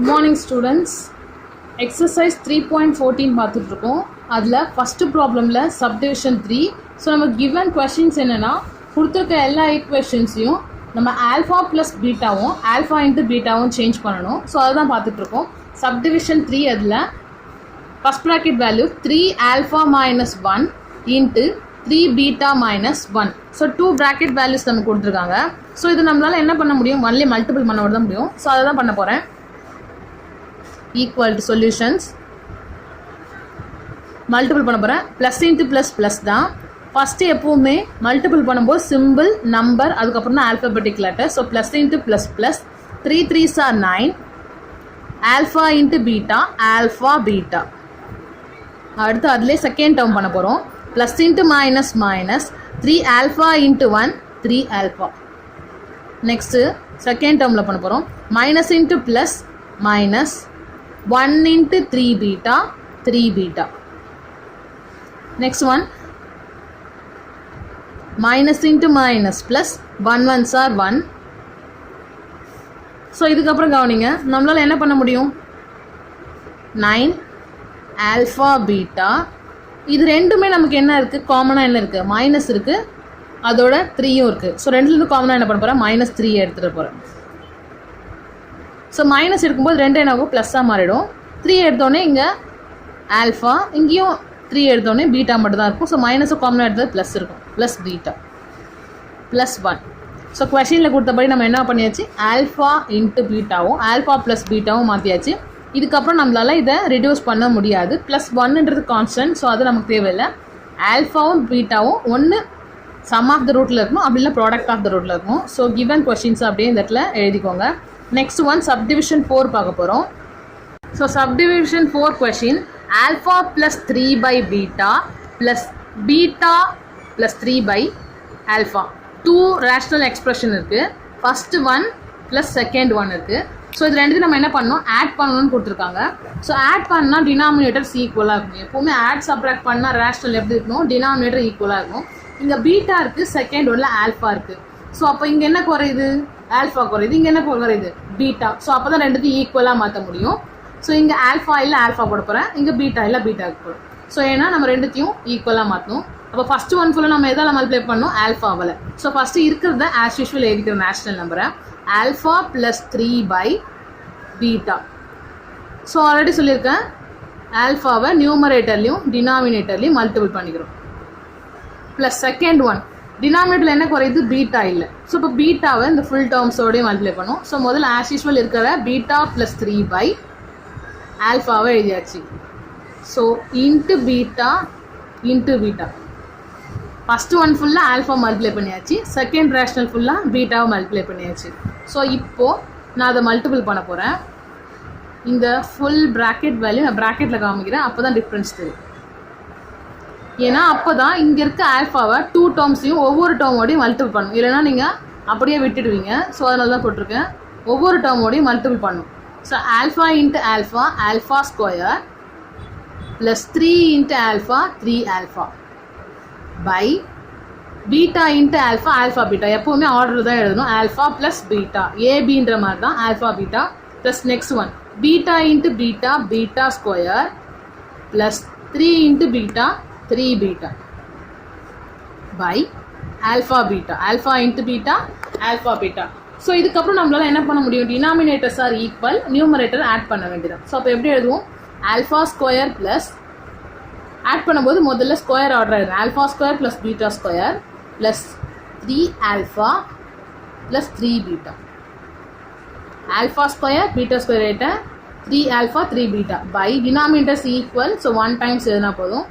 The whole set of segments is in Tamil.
Good morning students. Exercise 3.14 பார்த்துட்டு இருக்கோம். அதில் ஃபஸ்ட்டு ப்ராப்ளமில் subdivision 3. ஸோ நம்ம given questions என்னென்னா கொடுத்துருக்க எல்லா ஈக்குவேஷன்ஸையும் நம்ம ஆல்ஃபா ப்ளஸ் பீட்டாவும் ஆல்ஃபா இன்ட்டு பீட்டாவும் சேஞ்ச் பண்ணணும். ஸோ அதை தான் பார்த்துட்ருக்கோம். subdivision 3 அதில் first bracket value 3 alpha minus 1 into 3 beta minus 1. So 2 bracket values நமக்கு கொடுத்துருக்காங்க. ஸோ இது நம்மளால் என்ன பண்ண முடியும், ஒன்லி மல்டிபிள் பண்ண தான் முடியும். ஸோ அதை தான் பண்ண போகிறேன். equal to solutions மல்டிபிள் பண்ண போகிறேன். ப்ளஸ் இன்ட்டு ப்ளஸ் ப்ளஸ் தான். ஃபஸ்ட்டு எப்போவுமே மல்டிபிள் பண்ணும்போது சிம்பிள் நம்பர் அதுக்கப்புறம் தான் alphabetic letter. So plus into plus plus 3 3s are 9 alpha into beta alpha beta. அடுத்து அதிலே செகண்ட் டேர்ம் பண்ண போகிறோம். Plus into minus minus 3 alpha into 1 3 alpha. Next second டேர்மில் பண்ண போகிறோம். Minus into plus minus 1 into 3 beta 3 beta. Next one minus into minus plus 1 ones are 1. So இதுக்கப்புறம் கவனிங்க, நம்மளால் என்ன பண்ண முடியும், 9 ஆல்ஃபா பீட்டா. இது ரெண்டுமே நமக்கு என்ன இருக்குது, காமனாக என்ன இருக்குது, மைனஸ் இருக்குது, அதோட 3யும் இருக்குது. ஸோ ரெண்டுலேருந்து காமனாக என்ன பண்ண போகிறேன், -3 எடுத்துகிட்டு போகிறேன். ஸோ மைனஸ் எடுக்கும்போது ரெண்டு என்னாகும், ப்ளஸ்ஸாக மாறிடும். 3 எடுத்தோடனே இங்கே ஆல்ஃபா, இங்கேயும் 3 எடுத்தோடனே பீட்டா மட்டும் தான் இருக்கும். ஸோ மைனஸும் காமனாக எடுத்தது ப்ளஸ் இருக்கும், ப்ளஸ் பீட்டா ப்ளஸ் 1. ஸோ கொஷினில் கொடுத்தபடி நம்ம என்ன பண்ணியாச்சு, ஆல்ஃபா இன்ட்டு பீட்டாவும் ஆல்ஃபா ப்ளஸ் பீட்டாவும் மாற்றியாச்சு. இதுக்கப்புறம் நம்மளால் இதை ரிடியூஸ் பண்ண முடியாது. ப்ளஸ் 1ன்றது கான்ஸ்டன்ட், ஸோ அது நமக்கு தேவையில்லை. ஆல்ஃபாவும் பீட்டாவும் ஒன்று சம் ஆஃப் த ரூட்டில் இருக்கணும், அப்படி இல்லை ப்ராடக்ட் ஆஃப் த ரூட்டில் இருக்கும். ஸோ கிவன் கொஷின்ஸ் அப்படியே இந்த இடத்துல எழுதிக்கோங்க. நெக்ஸ்ட் ஒன் subdivision 4 பார்க்க போகிறோம். So subdivision 4 question alpha plus 3 by beta plus beta plus 3 by alpha. 2 rational expression இருக்குது. First one plus second one இருக்குது. ஸோ இது ரெண்டுத்தையும் நம்ம என்ன பண்ணணும், ஆட் பண்ணணும்னு கொடுத்துருக்காங்க. ஸோ ஆட் பண்ணால் டினாமினேட்டர்ஸ் ஈக்குவலாக இருக்கும். எப்போவுமே ஆட் சப்ராக்ட் பண்ணால் ரேஷனல் எப்படி இருக்கணும், டினாமினேட்டர் ஈக்குவலாக இருக்கும். இங்கே பீட்டா இருக்குது, செகண்ட் ஒன்றில் ஆல்ஃபா இருக்குது. ஸோ அப்போ இங்கே என்ன குறையுது, ஆல்ஃபா குறையுது, இங்கே என்ன குறையுது, பீட்டா. ஸோ அப்போ தான் ரெண்டுத்தையும் ஈக்குவலாக மாற்ற முடியும். ஸோ இங்கே ஆல்ஃபா இல்லை ஆல்ஃபா போட போகிறேன், இங்கே பீட்டா இல்லை பீட்டாவுக்கு போகிறோம். ஸோ ஏன்னா நம்ம ரெண்டுத்தையும் ஈக்குவலாக மாற்றணும். அப்போ ஃபஸ்ட்டு ஒன் ஃபுல்லாக நம்ம எதால் மல்டிப்ளை பண்ணணும், ஆல்ஃபாவில். ஸோ ஃபஸ்ட்டு இருக்கிறத ஆஸ் யூஷுவல் எழுதிக்கிற நேஷனல் நம்பரை alpha plus 3 by beta. So already சொல்லியிருக்கேன், ஆல்ஃபாவை நியூமரேட்டர்லையும் டினாமினேட்டர்லையும் மல்டிபிள் பண்ணிக்கிறோம். ப்ளஸ் செகண்ட் ஒன் டினாமினேட்டரில் என்ன குறையுது, பீட்டா இல்லை. ஸோ இப்போ பீட்டாவை இந்த ஃபுல் டேர்ம்ஸோடய மல்டிப்ளை பண்ணும். ஸோ முதல்ல ஆஸ் யூஷுவல் இருக்கிற பீட்டா ப்ளஸ் 3 பை ஆல்ஃபாவை எழுதியாச்சு. So into beta into beta. First one ஃபுல்லாக ஆல்ஃபா மல்டிப்ளை பண்ணியாச்சு, செகண்ட் ரேஷனல் ஃபுல்லாக பீட்டாவை மல்டிப்ளை பண்ணியாச்சு. ஸோ இப்போது நான் அதை மல்டிபிள் பண்ண போகிறேன். இந்த ஃபுல் ப்ராக்கெட் வேல்யூ நான் ப்ராக்கெட்டில் காமிக்கிறேன், அப்போ தான் டிஃப்ரென்ஸ் தெரியும். ஏன்னா அப்போ தான் இங்கே இருக்க ஆல்ஃபாவை 2 டேர்ம்ஸையும் ஒவ்வொரு டேர்மோடையும் மல்டிபிள் பண்ணணும். இல்லைனா நீங்கள் அப்படியே விட்டுடுவீங்க. ஸோ அதனால தான் போட்டிருக்கேன், ஒவ்வொரு டேர்மோடையும் மல்டிபிள் பண்ணணும். So alpha into alpha alpha square plus 3 into alpha 3 alpha by beta into alpha alpha beta. எப்போவுமே ஆர்டர் தான் எழுதணும், ஆல்ஃபா ப்ளஸ் பீட்டா ஏபின்ற மாதிரி தான் alpha beta. Plus next one beta into beta beta square plus 3 into beta 3 beta by alpha beta alpha into beta alpha beta. So இதுக்கப்புறம் நம்மளால் என்ன பண்ண முடியும், denominators are equal, numerator add பண்ண வேண்டியதான். ஸோ அப்போ எப்படி எழுதுவோம், ஆல்ஃபா ஸ்கொயர் ப்ளஸ் ஆட் பண்ணும்போது முதல்ல ஸ்கொயர் ஆர்டர் ஆகிடும். Alpha square plus beta square plus 3 alpha plus 3 beta. Alpha square beta square ரேட்டை 3 alpha 3 beta by denominators equal. So 1 times எழுதினா போதும்,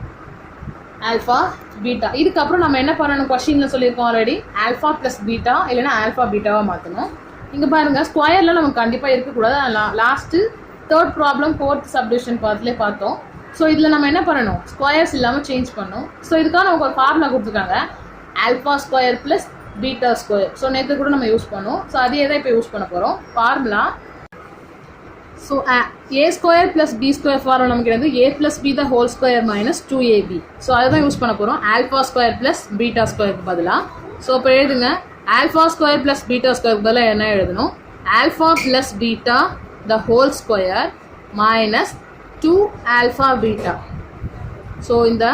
ஆல்ஃபா பீட்டா. இதுக்கப்புறம் நம்ம என்ன பண்ணணும், கொஷினில் சொல்லியிருக்கோம் ஆல்ரெடி, ஆல்ஃபா ப்ளஸ் பீட்டா இல்லைனா ஆல்ஃபா பீட்டாவாக மாற்றணும். இங்கே பாருங்கள், ஸ்கொயரில் நமக்கு கண்டிப்பாக இருக்கக்கூடாது. Last third problem 4th subdivision பார்த்துலேயே பார்த்தோம். ஸோ இதில் நம்ம என்ன பண்ணணும், ஸ்கொயர்ஸ் இல்லாமல் சேஞ்ச் பண்ணணும். ஸோ இதுக்காக நமக்கு ஒரு ஃபார்முலா கொடுத்துருக்காங்க, alpha square plus beta square. So நேற்று கூட நம்ம யூஸ் பண்ணோம். ஸோ அதே தான் இப்போ யூஸ் பண்ண போகிறோம். Formula so a square plus B square formula நமக்கு வந்து a plus B the whole square minus 2ab. So அதை தான் யூஸ் பண்ண போகிறோம், ஆல்ஃபா ஸ்கொயர் ப்ளஸ் பீட்டா ஸ்கொயருக்கு பதிலாக. ஸோ இப்போ எழுதுங்க, ஆல்ஃபா ஸ்கொயர் ப்ளஸ் பீட்டா ஸ்கொயருக்கு பதிலாக என்ன எழுதணும், alpha plus beta the whole square minus 2 alpha beta. So இந்த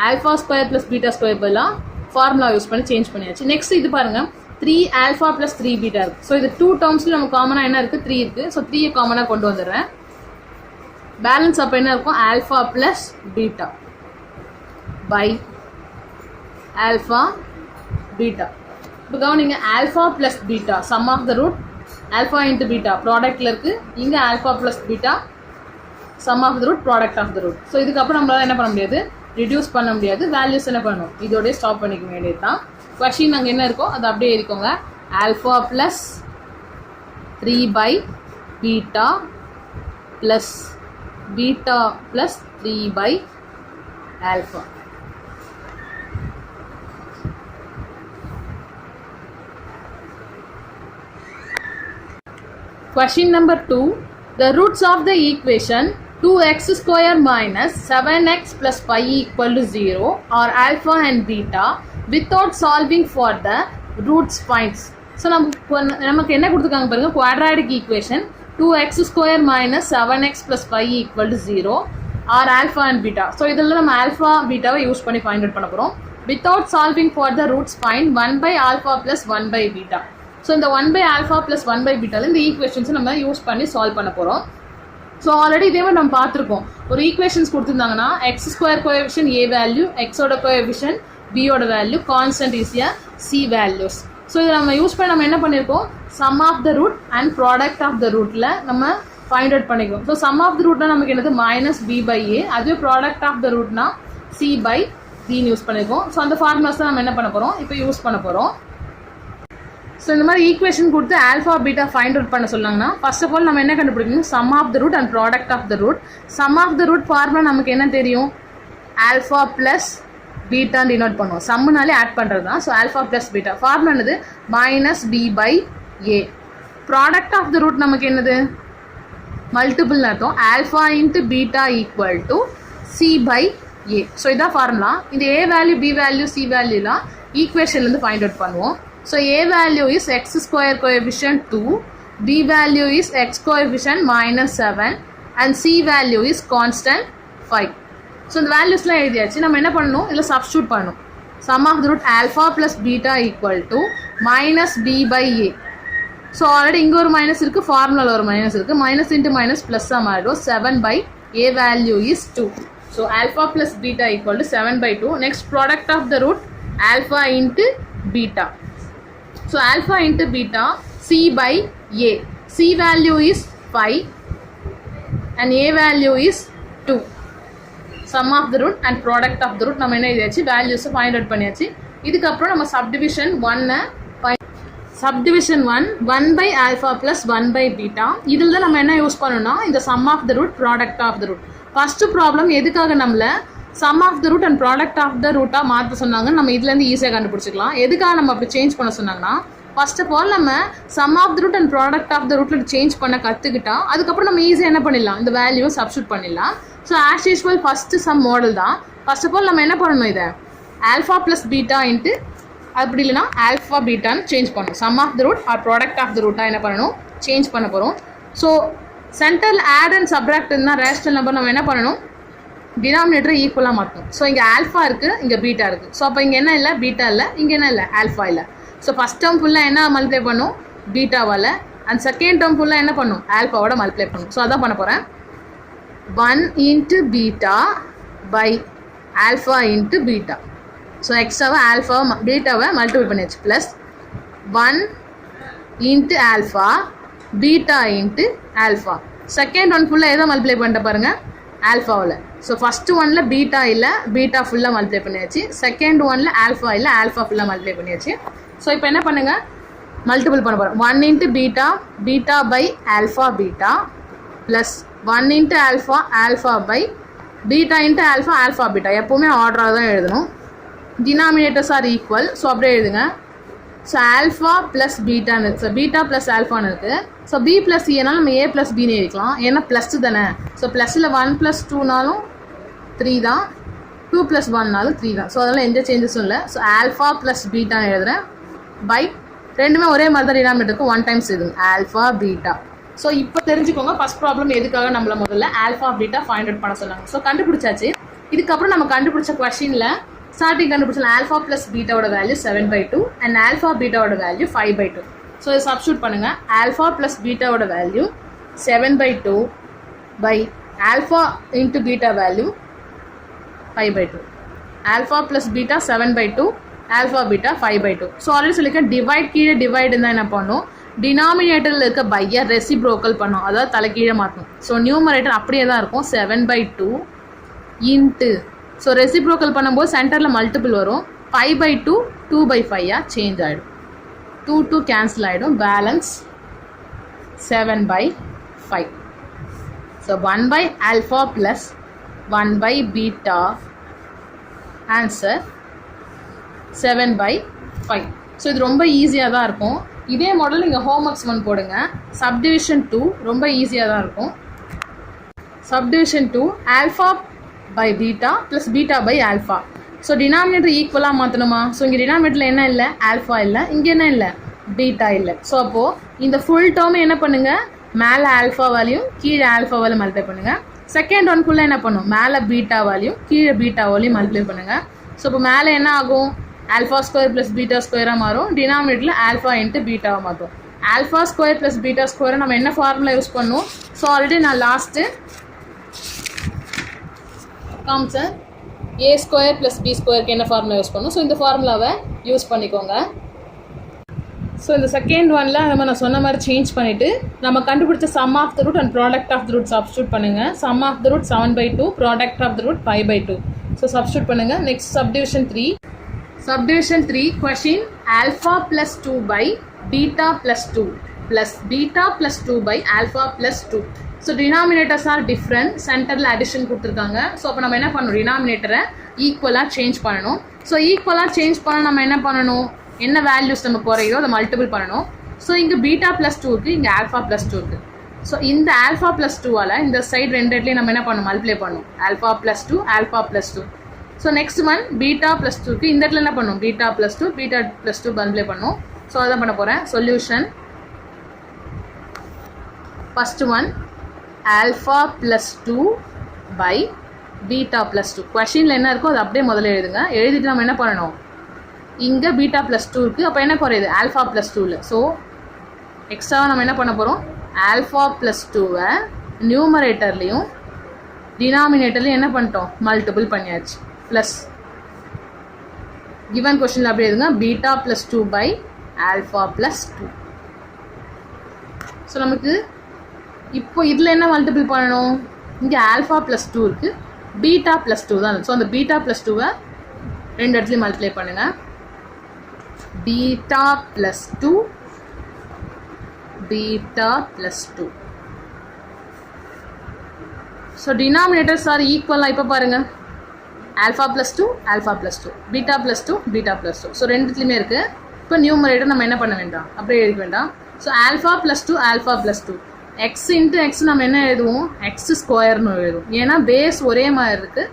alpha square plus beta square பதிலாக ஃபார்முலா யூஸ் பண்ணி சேஞ்ச் பண்ணியாச்சு. நெக்ஸ்ட் இது பாருங்கள், 3 ஆல்ஃபா ப்ளஸ் 3 பீட்டா இருக்குது. ஸோ இது 2 டேர்ம்ஸில் நம்ம காமனாக என்ன இருக்குது, 3 இருக்குது. ஸோ 3 காமனாக கொண்டு வந்துடுறேன். பேலன்ஸ் அப்போ என்ன இருக்கும், alpha plus beta by alpha beta. இப்போ கவனிங்க, alpha plus beta sum of the root alpha into beta ப்ராடக்டில் இருக்குது. இங்கே alpha plus beta sum of the root product of the root. So இதுக்கப்புறம் நம்மளால் என்ன பண்ண முடியாது, ரிடியூஸ் பண்ண முடியாது. வேல்யூஸ் என்ன பண்ணணும், இதோடய ஸ்டாப் பண்ணிக்க வேண்டியது தான். கொஷின் அங்கே என்ன இருக்கோ அதை அப்படியே எழுதிக்கோங்க. Alpha plus 3 by beta plus beta plus 3 by alpha. Question number 2. The roots of the equation 2x square minus 7x plus 5 equal to 0 are alpha and beta without solving for the roots finds. So நமக்கு என்ன கொடுத்துருக்காங்க பாருங்க, quadratic equation 2x square minus 7x plus 5 equal to 0 are alpha and beta. So இதில் நம்ம alpha beta யூஸ் பண்ணி find out பண்ண போகிறோம். Without solving for the roots find 1 by alpha plus 1 by beta. So இந்த 1 by alpha plus 1 by beta இந்த ஈக்குவேஷன்ஸை நம்ம யூஸ் பண்ணி சால்வ் பண்ண போகிறோம். ஸோ ஆல்ரெடி இதே மாதிரி நம்ம பார்த்துருக்கோம். ஒரு ஈக்குவேஷன்ஸ் கொடுத்துருந்தாங்கன்னா x square coefficient a value, எக்ஸோட கோஎஃபிஷியன்ட் பியோட value, constant is a c values. So இதை நம்ம யூஸ் பண்ணி நம்ம என்ன பண்ணியிருக்கோம், sum of the root and product of the ரூட்டில் நம்ம ஃபைண்ட் அவுட் பண்ணிக்குவோம். ஸோ சம் ஆஃப் த ரூட்னா நமக்கு என்னது மைனஸ் பி பை ஏ, அதுவே ப்ராடக்ட் ஆஃப் த ரூட்னா சி பை பின்னு யூஸ் பண்ணியிருக்கோம். ஸோ அந்த ஃபார்முலாஸ் தான் நம்ம என்ன பண்ண போகிறோம், இப்போ யூஸ் பண்ண போகிறோம். ஸோ இந்த மாதிரி ஈக்குவேஷன் கொடுத்து ஆல்ஃபா பீட்டா ஃபைண்ட் அவுட் பண்ண சொன்னாங்கன்னா ஃபர்ஸ்ட் ஆஃப் ஆல் நம்ம என்ன கண்டுபிடிக்கணும், sum of the root and product of the root. Sum of the root formula நமக்கு என்ன தெரியும், ஆல்ஃபா ப்ளஸ் பீட்டான்னு டினோட் பண்ணுவோம். சம்முனாலே ஆட் பண்ணுறது தான். So alpha plus beta formula என்னது, minus B by a. Product of the root நமக்கு என்னது, மல்டிபிள்னு அர்த்தம். Alpha into beta equal to c by A. So இதான் ஃபார்முலா. இந்த a value, b value, c வேல்யூலாம் ஈக்குவேஷன்லேருந்து ஃபைண்ட் அவுட் பண்ணுவோம். So A value is x square coefficient 2, B value is x coefficient minus 7 and C value is constant 5. So இந்த வேல்யூஸ்லாம் எழுதியாச்சு. நம்ம என்ன பண்ணணும், இதில் சப்ஸ்டியூட் பண்ணணும். Sum of the root alpha plus beta equal to minus B by A. So already இங்கே ஒரு மைனஸ் இருக்குது, ஃபார்முலாவில் ஒரு மைனஸ் இருக்குது. மைனஸ் இன்ட்டு மைனஸ் ப்ளஸ்ஸாக மாறிடும். 7 by A value is 2. So alpha plus beta equal to 7 by 2. Next product of the root alpha into beta. So alpha into beta, C by A. C value is 5 and A value is 2. Sum of the root and product of the root நம்ம என்ன எழுதியாச்சு, வேல்யூஸை ஃபைண்ட் அவுட் பண்ணியாச்சு. இதுக்கப்புறம் நம்ம subdivision 1 by alpha plus 1 by beta. இதில் தான் நம்ம என்ன யூஸ் பண்ணணும்னா இந்த sum of the root, product of the root. First problem எதுக்காக நம்மளை sum of the root and product of the ரூட்டாக மாற்ற சொன்னாங்க, நம்ம இதுலேருந்து ஈஸியாக கண்டுபிடிச்சிக்கலாம். எதுக்காக நம்ம அப்படி சேஞ்ச் பண்ண சொன்னாங்கன்னா, ஃபர்ஸ்ட் ஆஃப் ஆல் நம்ம sum of the root and product of the ரூட்டில் சேஞ்ச் பண்ண கற்றுக்கிட்டா அதுக்கப்புறம் நம்ம ஈஸியாக என்ன பண்ணிடலாம், இந்த வேல்யூவை சப்ஸ்டியூட் பண்ணிடலாம். So as usual first some model தான். ஃபர்ஸ்ட் ஆஃப் ஆல் நம்ம என்ன பண்ணணும், இதை ஆல்ஃபா ப்ளஸ் பீட்டா இன்ட்டு அப்படி இல்லைனா ஆல்ஃபா பீட்டான்னு சேஞ்ச் பண்ணணும். Sum of the root or product of the ரூட்டாக என்ன பண்ணணும், சேஞ்ச் பண்ண போகிறோம். ஸோ சென்டரில் ஆட் அண்ட் சப்ராக்ட் இருந்தால் ரேஷனல் நம்பர் நம்ம என்ன பண்ணணும், டினாமினேட்டரை ஈக்குவலாக மாற்றணும். ஸோ இங்கே ஆல்ஃபா இருக்குது, இங்கே பீட்டா இருக்குது. ஸோ அப்போ இங்கே என்ன இல்லை, பீட்டா இல்லை, இங்கே என்ன இல்லை, ஆல்ஃபா இல்லை. ஸோ ஃபஸ்ட் டேர்ம் ஃபுல்லாக என்ன மல்டிப்ளை பண்ணும், பீட்டாவால். அண்ட் செகண்ட் டேர்ம் ஃபுல்லாக என்ன பண்ணும், ஆல்ஃபாவோட மல்டிப்ளை பண்ணும். ஸோ அதான் பண்ண போகிறேன். 1 into beta by alpha into beta. So எக்ஸ்ட்ராவை ஆல்ஃபாவை பீட்டாவை மல்டிப்ளை பண்ணியாச்சு. Plus 1 into alpha beta into alpha. Second one ஃபுல்லாக எதை மல்டிப்ளை பண்ணிட்ட பாருங்கள், ஆல்ஃபாவில். ஸோ ஃபஸ்ட்டு ஒனில் பீட்டா இல்லை, பீட்டா ஃபுல்லாக மல்டிப்ளை பண்ணியாச்சு. செகண்ட் ஒனில் ஆல்ஃபா இல்லை, ஆல்ஃபா ஃபுல்லாக மல்டிப்ளை பண்ணியாச்சு. ஸோ இப்போ என்ன பண்ணுங்கள், மல்டிபிள் பண்ண போகிறோம். 1 into beta, beta by alpha beta plus 1 into alpha, alpha by beta into alpha, alpha beta. எப்போவுமே ஆர்டராக தான் எழுதணும். Denominators are equal. ஸோ அப்படியே எழுதுங்க. ஸோ ஆல்ஃபா ப்ளஸ் பீட்டான்னு இருக்குது. ஸோ பீட்டா ப்ளஸ் ஆல்ஃபான்னு இருக்குது. ஸோ பி ப்ளஸ் ஏனாலும் நம்ம ஏ ப்ளஸ் பின்னு எழுதிக்கலாம், ஏன்னா ப்ளஸ்ஸு தானே. ஸோ ப்ளஸில் 1 + 2நாலும் 3 தான், 2 + 1நாலும் 3 தான். ஸோ அதெல்லாம் எந்த சேஞ்சஸும் இல்லை. ஸோ ஆல்ஃபா ப்ளஸ் பீட்டான்னு எழுதுகிறேன். பை ரெண்டுமே ஒரே மாதிரி தான் டினாமினேட்டருக்கு 1 times எழுதுங்க, ஆல்ஃபா பீட்டா. ஸோ இப்போ தெரிஞ்சுக்கோங்க ஃபர்ஸ்ட் ப்ராப்ளம் எதுக்காக நம்மள முதல்ல ஆல்ஃபா பீட்டா ஃபைண்ட் அவுட் பண்ண சொன்னாங்க. ஸோ கண்டுபிடிச்சாச்சு. இதுக்கப்புறம் நம்ம கண்டுபிடிச்ச கொஸ்டினில் ஸ்டார்டிங் கண்டுபிடிச்சல ஆல்ஃபா ப்ளஸ் பீட்டாவோட வேல்யூ 7/2 அண்ட் ஆல்ஃபா பீட்டாவோட வேல்யூ 5/2. ஸோ இதை சப்ஸ்டியூட் பண்ணுங்கள். ஆல்ஃபா ப்ளஸ் பீட்டாவோட value 7/2 by alpha into beta value 5/2. Alpha plus beta 7/2, alpha beta 5/2. So already சொல்லியிருக்கேன் டிவைட் கீழே டிவைட் இருந்தால் என்ன பண்ணும், டினாமினேட்டரில் இருக்க பையை ரெசிப்ரோக்கல் பண்ணும், அதாவது தலைக்கீழே மாற்றணும். ஸோ நியூமரேட்டர் அப்படியே தான் இருக்கும் 7/2 இன்ட்டு, ஸோ ரெசிப்ரோக்கல் பண்ணும்போது சென்டரில் மல்டிபிள் வரும், 5/2 2/5 சேஞ்ச் ஆகிடும், 2 கேன்சல் ஆகிடும், balance 7/5. So 1 alpha plus 1 beta, answer 7/5. So இது ரொம்ப ஈஸியாக தான் இருக்கும். இதே மாடல் நீங்கள் ஹோம்ஒர்க்ஸ் 1 போடுங்க. சப்டிவிஷன் 2 ரொம்ப ஈஸியாக தான் இருக்கும். Subdivision 2 alpha by beta plus beta by alpha. So denominator ஈக்குவலாக மாற்றணுமா? ஸோ இங்கே டினாமினேட்டரில் என்ன இல்லை, ஆல்ஃபா இல்லை, இங்கே என்ன இல்லை, பீட்டா இல்லை. ஸோ அப்போது இந்த ஃபுல் டேர்ம் என்ன பண்ணுங்கள், மேலே ஆல்ஃபா வேல்யூ கீழே ஆல்ஃபா வேல்யூ மல்டிப்ளை பண்ணுங்கள். செகண்ட் ஒன்குள்ளே என்ன பண்ணும், மேலே பீட்டா வேல்யூ கீழே பீட்டா வேல்யூ மல்டிப்ளை பண்ணுங்கள். ஸோ இப்போ மேலே என்ன ஆகும், ஆல்ஃபா ஸ்கொயர் ப்ளஸ் பீட்டா ஸ்கொயராக மாறும், டினாமினேட்டரில் ஆல்ஃபா இன்ட்டு பீட்டாவாக மாற்றும். ஆல்ஃபா ஸ்கொயர் ப்ளஸ் பீட்டா ஸ்கொயரை நம்ம என்ன ஃபார்முலா யூஸ் பண்ணுவோம்? ஸோ ஆல்ரெடி நான் லாஸ்ட்டு காமிச்சேன், ஏ ஸ்கொயர் ப்ளஸ் பி ஸ்கொயருக்கு என்ன ஃபார்முலா யூஸ் பண்ணுவோம். ஸோ இந்த ஃபார்முலாவை யூஸ் பண்ணிக்கோங்க. ஸோ இந்த செகண்ட் ஒனில் நம்ம நான் சொன்ன மாதிரி சேஞ்ச் பண்ணிவிட்டு நம்ம கண்டுபிடிச்ச sum of the root and product of the root substitute பண்ணுங்கள். Sum of the root 7/2, product of the root 5/2. So substitute பண்ணுங்கள். Next subdivision 3. Subdivision 3 question alpha plus 2 by beta plus 2 plus beta plus 2 by alpha plus 2. So denominators are different. Centerல addition கொடுத்துருக்காங்க. ஸோ அப்போ நம்ம என்ன பண்ணணும், டினாமினேட்டரை ஈக்குவலாக சேஞ்ச் பண்ணணும். ஸோ ஈக்குவலாக சேஞ்ச் பண்ண நம்ம என்ன பண்ணணும், என்ன வேல்யூஸ் நம்ம குறையுதோ அதை மல்டிபிள் பண்ணணும். ஸோ இங்கே பீட்டா ப்ளஸ் 2 இருக்குது, இங்கே ஆல்ஃபா ப்ளஸ் 2 இருக்குது. ஸோ இந்த ஆல்ஃபா ப்ளஸ் 2வால் இந்த சைடு ரெண்டு இடத்துலையும் நம்ம என்ன பண்ணணும், மல்டிப்ளை பண்ணணும். Alpha plus 2, alpha plus 2. So next one beta plus 2க்கு இந்த இடத்துல என்ன பண்ணும், beta plus 2, beta plus 2 multiply பண்ணும். ஸோ அதான் பண்ண போகிறேன். Solution first one alpha plus 2 by beta plus 2. கொஷினில் என்ன இருக்கோ அது அப்படியே முதல்ல எழுதுங்க. எழுதிட்டு நம்ம என்ன பண்ணணும், இங்கே பீட்டா ப்ளஸ் 2 இருக்குது, அப்போ என்ன குறையுது, ஆல்ஃபா ப்ளஸ் 2ல். ஸோ எக்ஸ்ட்ராவாக நம்ம என்ன பண்ண போகிறோம், ஆல்ஃபா ப்ளஸ் 2வை நியூமரேட்டர்லேயும் டினாமினேட்டர்லையும் என்ன பண்ணிட்டோம், மல்டிபிள் பண்ணியாச்சு. ப்ளஸ் கிவன் கொஸ்டினில் அப்படி எழுதுங்க, beta plus 2 by alpha plus 2. So நமக்கு இப்போ இதில் என்ன மல்டிபிள் பண்ணணும், இங்கே ஆல்ஃபா ப்ளஸ் 2 இருக்குது, பீட்டா ப்ளஸ் 2 தான். ஸோ அந்த பீட்டா ப்ளஸ் 2வை ரெண்டு இடத்துலையும் மல்டிப்ளை பண்ணுங்கள். Beta plus 2, beta plus 2. So denominators are ஈக்குவலாக இப்போ பாருங்கள், alpha plus 2, alpha plus 2, beta plus 2, beta plus 2. So ரெண்டுத்துலையுமே இருக்குது. இப்போ நியூமரேட்டர் நம்ம என்ன பண்ண வேண்டாம், அப்படியே எழுத வேண்டாம். So alpha plus 2, alpha plus 2, X into X நம்ம என்ன எழுதுவோம், எக்ஸ் ஸ்கொயர்னு எழுதுவோம். ஏன்னா பேஸ் ஒரே மாதிரி இருக்குது,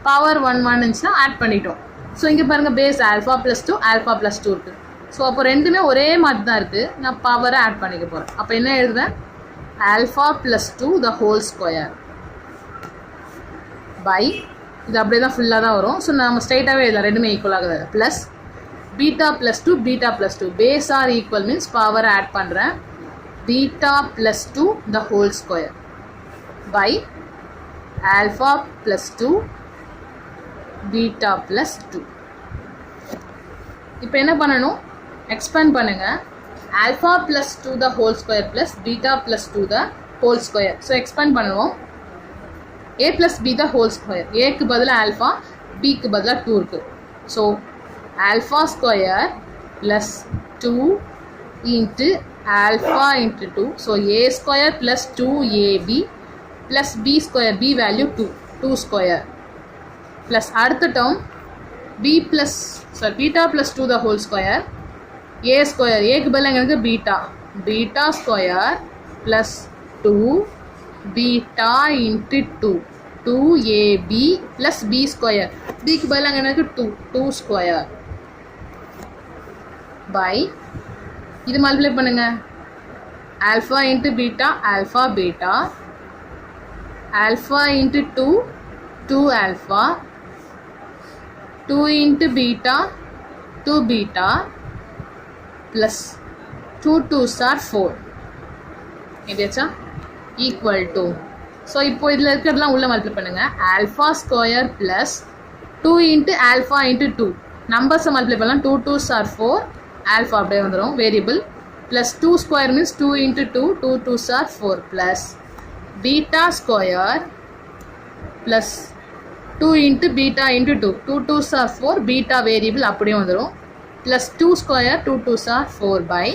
பவர் 1 இருந்துச்சுன்னா ஆட் பண்ணிட்டோம். ஸோ இங்கே பாருங்கள், பேஸ் ஆல்ஃபா ப்ளஸ் 2, ஆல்ஃபா ப்ளஸ் 2 இருக்குது. ஸோ அப்போ ரெண்டுமே ஒரே மாதிரி தான் இருக்குது, நான் பவரை ஆட் பண்ணிக்க போகிறேன். அப்போ என்ன எழுதுவேன், alpha plus 2 the whole square by, இது அப்படியே தான் ஃபுல்லாக தான் வரும். ஸோ நம்ம ஸ்ட்ரைட்டாகவே எழுதலாம், ரெண்டுமே ஈக்குவலாக plus beta plus 2, beta plus 2, base are equal means power add பண்ணுறேன், beta plus 2 the whole square by alpha plus 2, beta plus 2. இப்போ என்ன பண்ணணும், எக்ஸ்பேண்ட் பண்ணுங்கள், alpha plus 2 the whole square plus beta plus 2 the whole square. So expand பண்ணுவோம், a plus b the whole square. ஏக்கு பதிலாக ஆல்ஃபா, பிக்கு பதிலாக 2 இருக்குது. So alpha square plus 2 into alpha into 2. So a square plus 2ab plus B square, b value 2, 2 square plus அடுத்த term b plus beta plus 2 the whole square, a square, ஏக்கு பதிலாக எங்களுக்கு beta, beta square plus 2 beta into 2, 2ab plus b square, bக்கு பதிலாக எனக்கு 2 ஸ்கொயர் பை இது மல்டிப்ளை பண்ணுங்க, alpha into beta, alpha beta, alpha into 2, 2 alpha, 2 into beta, 2 beta, plus 2 2s are 4. எப்படியாச்சா ஈக்குவல் டு. ஸோ இப்போ இதில் இருக்கிறதுலாம் உள்ள மல்டிப்ளை பண்ணுங்க. Alpha square plus 2 into alpha into 2 நம்பர்ஸை மல்டிப்ளை பண்ணலாம். 2 2s are 4, ஆல்ஃபா அப்படியே வந்துடும் variable. Plus 2 square means 2 into 2, 2 2s are 4 plus beta square plus 2 into beta into 2, 2 2s are 4, beta variable அப்படியே வந்துடும். Plus 2 square 2 2s are 4 by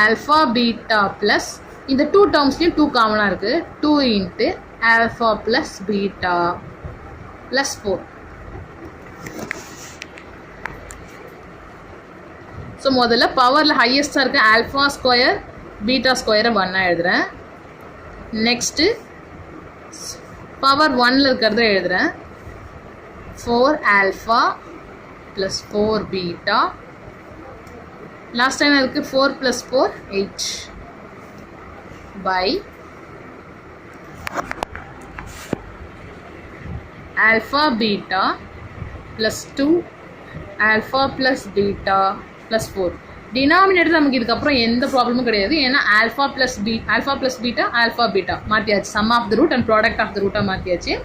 alpha beta plus இந்த 2 டேர்ம்ஸ்லையும் 2 காமனாக இருக்குது. 2 into alpha plus beta plus 4. So முதல்ல பவரில் ஹையஸ்டாக இருக்க ஆல்ஃபா ஸ்கொயர் பீட்டா ஸ்கொயரை 1 எழுதுகிறேன். நெக்ஸ்ட்டு பவர் 1ல் இருக்கிறத எழுதுகிறேன். 4 alpha plus 4 beta. Last time இருக்குது 4 + 4 8 by alpha beta plus 2 alpha plus beta plus 4. Denominator நமக்கு இதுக்கப்புறம் எந்த ப்ராப்ளமும் கிடையாது. ஏன்னா alpha plus beta alpha beta மாற்றியாச்சு. Sum of the root and product of the ரூட்டாக மாற்றியாச்சு.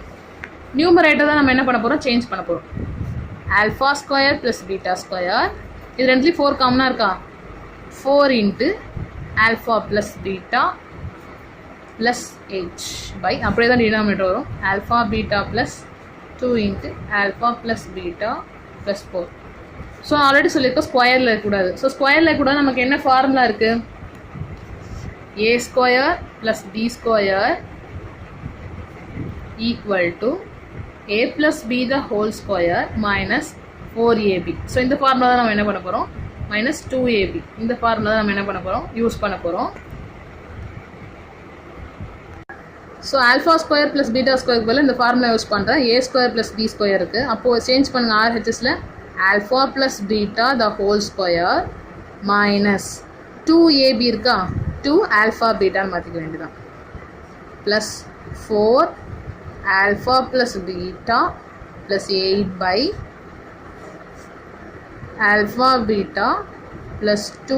நியூமரேட்டர் தான் நம்ம என்ன பண்ண போகிறோம், சேஞ்ச் பண்ண போகிறோம். Alpha square plus beta square, இது ரெண்டுலேயும் 4 காமனாக இருக்கா. 4 into alpha plus beta plus 8 by அப்படியே தான் டினாமினேட்டர் வரும். Alpha beta plus 2 into alpha plus beta plus 4. So already சொல்லியிருக்கோம் ஸ்கொயரில் இருக்கக்கூடாது. ஸோ ஸ்கொயரில் இருக்கக்கூடாது. நமக்கு என்ன ஃபார்முலா இருக்குது, a square plus B square equal to a plus b the whole square minus 4ab. So இந்த ஃபார்முலா தான் நம்ம என்ன பண்ண போகிறோம், மைனஸ் 2ab. இந்த ஃபார்முலா தான் நம்ம என்ன பண்ண போகிறோம், யூஸ் பண்ண போகிறோம். So alpha square plus beta ஸ்கொயருக்கு பதில் இந்த ஃபார்முலா யூஸ் பண்ணுறேன். A square plus B square இருக்குது. அப்போது சேஞ்ச் பண்ணுங்கள். ஆர்ஹெச்எஸில் alpha plus beta the whole square minus 2ab இருக்கா, 2 ஆல்ஃபா பீட்டான்னு மாற்றிக்க வேண்டியதான். Plus 4 alpha plus beta plus 8 by alpha beta plus 2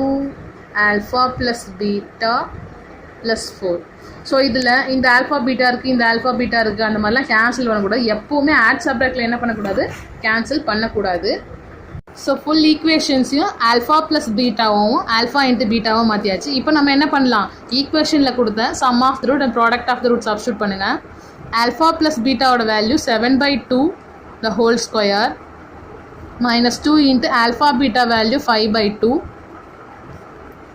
alpha plus beta plus 4. So இதில் இந்த ஆல்ஃபா பீட்டா இருக்குது, இந்த ஆல்ஃபா பீட்டா இருக்குது, அந்த மாதிரிலாம் கேன்சல் பண்ணக்கூடாது. எப்போவுமே ஆட் சப்ராக்டில் என்ன பண்ணக்கூடாது, கேன்சல் பண்ணக்கூடாது. ஸோ ஃபுல் ஈக்குவேஷன்ஸையும் ஆல்ஃபா ப்ளஸ் பீட்டாவும் ஆல்ஃபா இன்ட்டு பீட்டாவும் மாற்றியாச்சு. இப்போ நம்ம என்ன பண்ணலாம், ஈக்குவேஷனில் கொடுத்த sum of the root and product of the root substitute பண்ணுங்கள். alpha plus beta ஓட value 7/2 the whole square minus 2 into alpha beta value 5/2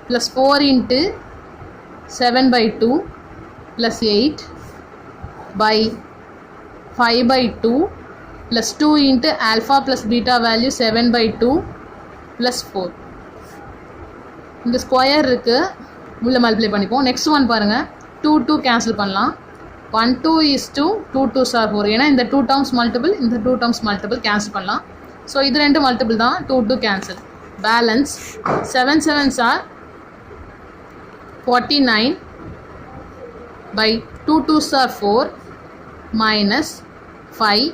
plus 4 into 7/2 plus 8 by 5/2 plus 2 into alpha plus beta value 7/2 plus 4. இந்த ஸ்கொயர் இருக்குது, உள்ள மல்டிப்ளை பண்ணிப்போம். நெக்ஸ்ட் ஒன் பாருங்கள், 2 2 கேன்சல் பண்ணலாம். 1 2 is 2, 2 2s are 4. ஏன்னா இந்த 2 டேர்ம்ஸ் மல்டிபிள், இந்த 2 டேர்ம்ஸ் மல்டிபிள், கேன்சல் பண்ணலாம். ஸோ இது ரெண்டு மல்டிபிள் தான், 2 2 cancel. Balance 7 7s are 49 by 2 2s are 4 minus 5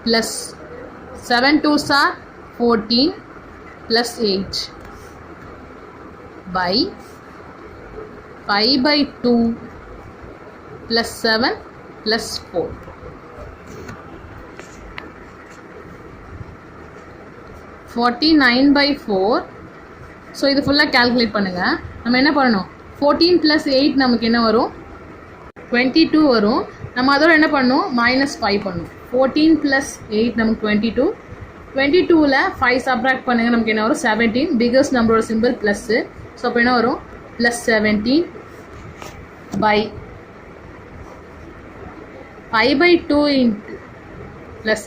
plus 7 2s are 14 plus 8 by 5/2 plus 7 plus 4. 49/4. So இது ஃபுல்லாக கேல்குலேட் பண்ணுங்கள். நம்ம என்ன பண்ணணும், 14 + 8 நமக்கு என்ன வரும், 22 வரும். நம்ம அதோட என்ன பண்ணணும், -5 பண்ணணும். 14 + 8 நமக்கு 22. 22ல் 5 சப்ராக்ட் பண்ணுங்கள், நமக்கு என்ன வரும், 17. பிகஸ்ட் நம்பரோட சிம்பிள் ப்ளஸ்ஸு. ஸோ அப்போ என்ன வரும், +17 by 5/2 into plus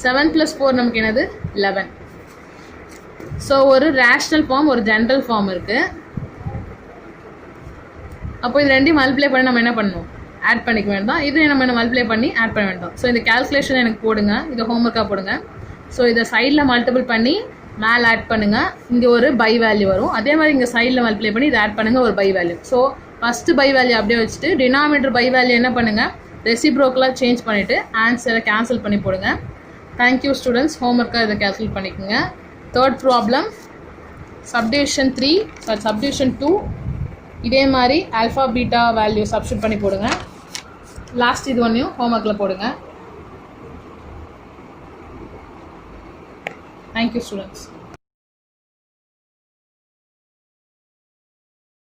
7 plus 4 நமக்கு என்னது 11. ஸோ ஒரு ரேஷ்னல் ஃபார்ம், ஒரு ஜென்ரல் ஃபார்ம் இருக்குது. அப்போ இது ரெண்டையும் மல்டிப்ளை பண்ணி நம்ம என்ன பண்ணணும், ஆட் பண்ணிக்க வேண்டாம். இது நம்ம என்ன மல்டிப்ளை பண்ணி ஆட் பண்ண வேண்டாம். ஸோ இந்த கேல்குலேஷன் எனக்கு போடுங்க, இதை ஹோம்ஒர்க்காக போடுங்க. ஸோ இதை சைடில் மல்டிபிள் பண்ணி மேலே ஆட் பண்ணுங்கள், இங்கே ஒரு பை வேல்யூ வரும். அதே மாதிரி இங்கே சைடில் மல்டிப்ளை பண்ணி இதை ஆட் பண்ணுங்கள், ஒரு by value. So first by value அப்படியே வச்சுட்டு டினாமினேட்டர் பை வேல்யூ என்ன பண்ணுங்கள், ரெசிப்ரோக்கலாக சேஞ்ச் பண்ணிவிட்டு ஆன்சரை கேன்சல் பண்ணி போடுங்க. தேங்க்யூ ஸ்டூடெண்ட்ஸ், ஹோம்ஒர்க்காக இதை கேன்சல் பண்ணிக்கோங்க. தேர்ட் ப்ராப்ளம் சப்டிவிஷன் 3 சப்டிவிஷன் 2 இதே மாதிரி ஆல்ஃபா பீட்டா வேல்யூ சப்ஸ்டியூட் பண்ணி போடுங்க. லாஸ்ட் இது ஒன்றையும் ஹோம்ஒர்க்கில் போடுங்க. Thank you students.